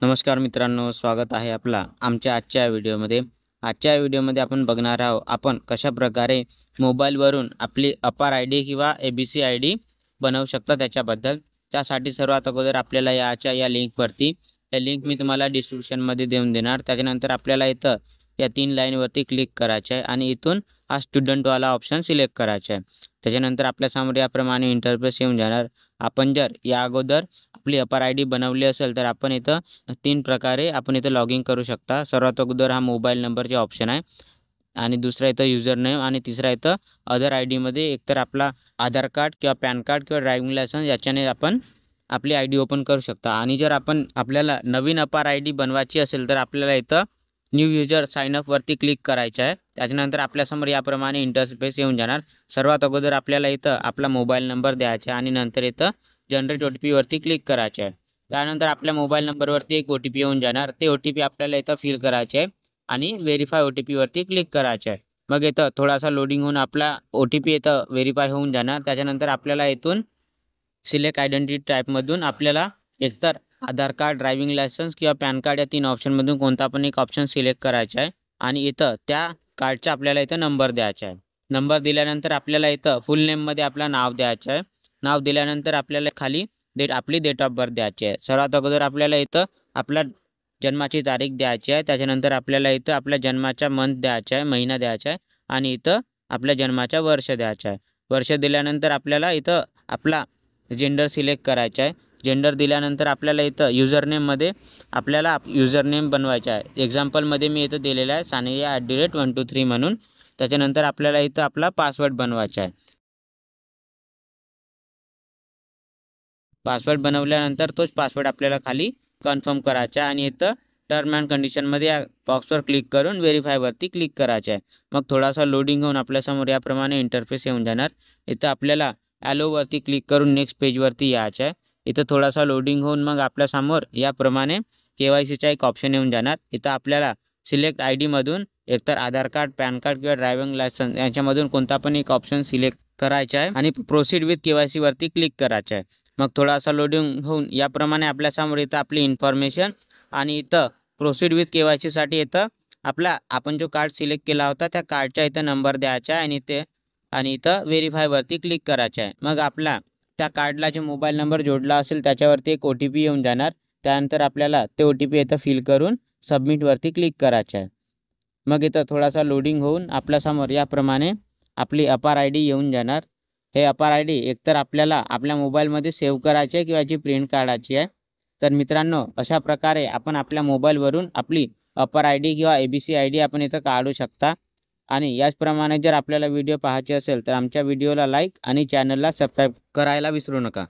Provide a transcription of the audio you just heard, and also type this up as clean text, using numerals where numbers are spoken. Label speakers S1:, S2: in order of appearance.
S1: नमस्कार मित्रांनो, स्वागत आहे आपला आमच्या आजच्या व्हिडिओमध्ये. आजच्या व्हिडिओमध्ये आपण बघणार आहोत आपण कशाप्रकारे मोबाईलवरून आपली अपार आय डी किंवा ABC आय डी बनवू शकता त्याच्याबद्दल. त्यासाठी सर्वात अगोदर आपल्याला या लिंकवरती लिंक मी तुम्हाला डिस्क्रिप्शनमध्ये देऊन देणार. त्याच्यानंतर आपल्याला इथं या 3 लाईनवरती क्लिक करायचं आहे आणि इथून हा स्टुडंटवाला ऑप्शन सिलेक्ट करायचा आहे. त्याच्यानंतर आपल्यासमोर याप्रमाणे इंटरफेस येऊन जाणार. आपण जर या अगोदर आपली अपार आय डी बनवली असेल तर आपण इथं 3 प्रकारे आपण इथं लॉगिन करू शकता. सर्वात अगोदर हा मोबाईल नंबरचे ऑप्शन आहे आणि दुसरा इथं युजर नेम आणि तिसरा इथं अदर आय डीमध्ये एकतर आपला आधार कार्ड किंवा पॅन कार्ड किंवा ड्रायव्हिंग लायसन्स याच्याने आपण आपली आय डी ओपन करू शकता. आणि जर आपल्याला नवीन अपार आय डी बनवायची असेल तर आपल्याला इथं न्यू युजर साइन अपवरती क्लिक करायचं आहे. त्याच्यानंतर आपल्यासमोर याप्रमाणे इंटरफेस येऊन जाणार. सर्वात अगोदर आपल्याला इथं आपला मोबाईल नंबर द्यायचा आहे आणि नंतर इथं जनरेट OTPवरती क्लिक करायचं आहे. त्यानंतर आपल्या मोबाईल नंबरवरती एक OTP येऊन जाणार. ते OTP आपल्याला इथं फिल करायचे आहे आणि व्हेरीफाय OTPवरती क्लिक करायचे आहे. मग इथं थोडासा लोडिंग होऊन आपला OTP इथं व्हेरीफाय होऊन जाणार. त्याच्यानंतर आपल्याला इथून सिलेक्ट आयडेंटिटी टाईपमधून आपल्याला एकतर आधार कार्ड, ड्रायव्हिंग लायसन्स किंवा पॅन कार्ड या 3 ऑप्शनमधून कोणता पण एक ऑप्शन सिलेक्ट करायचा आहे आणि इथं त्या कार्डचा आपल्याला इथं नंबर द्यायचा आहे. नंबर दिल्यानंतर आपल्याला इथं फुल नेममध्ये आपलं नाव द्यायचं आहे. नाव दिल्यानंतर आपल्याला खाली आपली डेट ऑफ बर्थ द्यायची आहे. सर्वात अगोदर आपल्याला इथं आपल्या जन्माची तारीख द्यायची आहे. त्याच्यानंतर आपल्याला इथं आपल्या जन्माचा मंथ द्यायचा आहे, महिना द्यायचा आहे आणि इथं आपल्या जन्माचा वर्ष द्यायचा आहे. वर्ष दिल्यानंतर आपल्याला इथं आपला जेंडर सिलेक्ट करायचा आहे. जेंडर दिल्यानंतर आपल्याला इथं युजरनेममध्ये आपल्याला युजरनेम बनवायचा आहे. एक्झाम्पलमध्ये मी इथं दिलेलं आहे सानिया@123 म्हणून. त्याच्यानंतर आपल्याला इथं आपला पासवर्ड बनवायचा आहे. पासवर्ड बनवल्यानंतर तोच पासवर्ड आपल्याला खाली कन्फर्म करायचा आहे आणि इथं टर्म अँड कंडिशनमध्ये या बॉक्सवर क्लिक करून व्हेरीफायवरती क्लिक करायचं आहे. मग थोडासा लोडिंग होऊन आपल्यासमोर याप्रमाणे इंटरफेस येऊन जाणार. इथं आपल्याला ॲलोवरती क्लिक करून नेक्स्ट पेजवरती यायचं आहे. इथं थोडासा लोडिंग होऊन मग आपल्यासमोर याप्रमाणे KYCचा एक ऑप्शन येऊन जाणार. इथं आपल्याला सिलेक्ट आय डीमधून एकतर आधार कार्ड, पॅन कार्ड किंवा ड्रायव्हिंग लायसन्स यांच्यामधून कोणता पण एक ऑप्शन सिलेक्ट करायचा आहे आणि प्रोसीड विथ KYCवरती क्लिक करायचं आहे. मग थोडासा लोडिंग होऊन याप्रमाणे आपल्यासमोर इथं आपली इन्फॉर्मेशन आणि इथं प्रोसीड विथ KYCसाठी इथं आपण जो कार्ड सिलेक्ट केला होता त्या कार्डचा इथं नंबर द्यायचा आहे आणि इथं व्हेरीफायवरती क्लिक करायचं आहे. मग त्या कार्डला जो मोबाईल नंबर जोडला असेल त्याच्यावरती एक OTP येऊन जाणार. त्यानंतर आपल्याला ते OTP इथं फिल करून सबमिटवरती क्लिक करायचं आहे. मग इथं थोडासा लोडिंग होऊन आपल्यासमोर याप्रमाणे आपली अपार आय डी येऊन जाणार. हे अपार आय डी एकतर आपल्याला आपल्या मोबाईलमध्ये सेव्ह करायची आहे किंवा याची प्रिंट काढायची आहे. तर मित्रांनो, अशा प्रकारे आपण आपल्या मोबाईलवरून आपली अपार आय डी किंवा ABC आय डी आपण इथं काढू शकता. आणि याचप्रमाणे जर आपल्याला व्हिडिओ पाहायचे असेल तर आमच्या व्हिडिओला लाईक आणि चॅनलला सबस्क्राईब करायला विसरू नका.